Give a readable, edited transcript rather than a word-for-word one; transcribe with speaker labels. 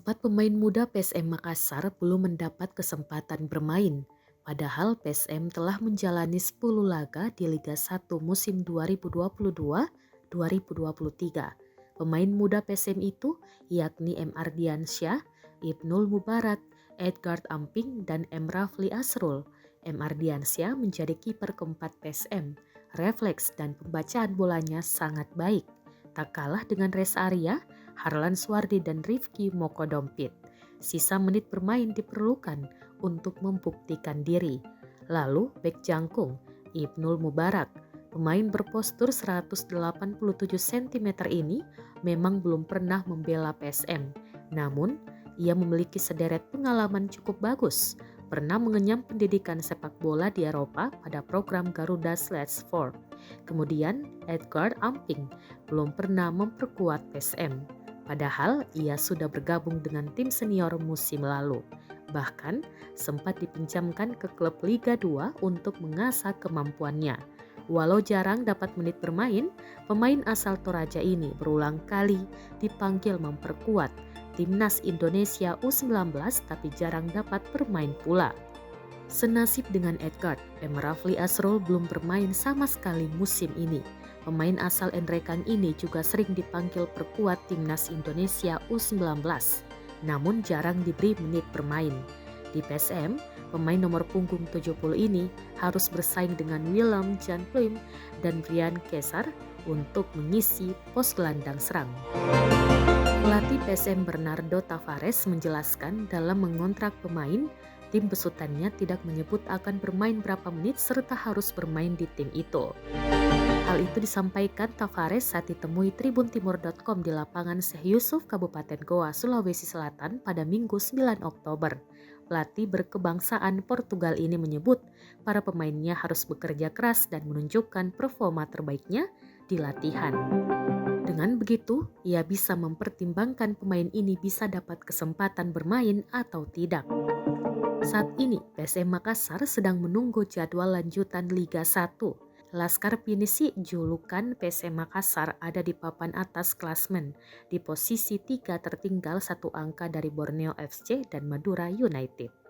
Speaker 1: Keempat pemain muda PSM Makassar belum mendapat kesempatan bermain. Padahal PSM telah menjalani 10 laga di Liga 1 musim 2022-2023. Pemain muda PSM itu yakni M. Ardiansyah, Ibnul Mubarak, Edgard Amping, dan M. Rafli Asrul. M. Ardiansyah menjadi kiper keempat PSM. Refleks dan pembacaan bolanya sangat baik. Tak kalah dengan Reza Arya, Harlan Suardi, dan Rifki Mokodompit. Sisa menit bermain diperlukan untuk membuktikan diri. Lalu bek jangkung Ibnul Mubarak, pemain berpostur 187 cm ini memang belum pernah membela PSM. Namun, ia memiliki sederet pengalaman cukup bagus. Pernah mengenyam pendidikan sepak bola di Eropa pada program Garuda Slash Sport. Kemudian Edgard Amping belum pernah memperkuat PSM. Padahal ia sudah bergabung dengan tim senior musim lalu. Bahkan sempat dipinjamkan ke klub Liga 2 untuk mengasah kemampuannya. Walau jarang dapat menit bermain, pemain asal Toraja ini berulang kali dipanggil memperkuat Timnas Indonesia U19 tapi jarang dapat bermain pula. Senasib dengan Edgard, M. Rafli Asrul belum bermain sama sekali musim ini. Pemain asal Enrekang ini juga sering dipanggil perkuat Timnas Indonesia U19, namun jarang diberi menit bermain. Di PSM, pemain nomor punggung 70 ini harus bersaing dengan Willem Jan Pluim dan Brian Kesar untuk mengisi pos gelandang serang. Pelatih PSM Bernardo Tavares menjelaskan dalam mengontrak pemain, tim besutannya tidak menyebut akan bermain berapa menit serta harus bermain di tim itu. Hal itu disampaikan Tavares saat ditemui tribuntimur.com di lapangan Syekh Yusuf, Kabupaten Goa, Sulawesi Selatan pada Minggu 9 Oktober. Pelatih berkebangsaan Portugal ini menyebut para pemainnya harus bekerja keras dan menunjukkan performa terbaiknya di latihan. Dengan begitu, ia bisa mempertimbangkan pemain ini bisa dapat kesempatan bermain atau tidak. Saat ini, PSM Makassar sedang menunggu jadwal lanjutan Liga 1. Laskar Pinisi julukan PSM Makassar ada di papan atas klasmen, di posisi 3 tertinggal 1 angka dari Borneo FC dan Madura United.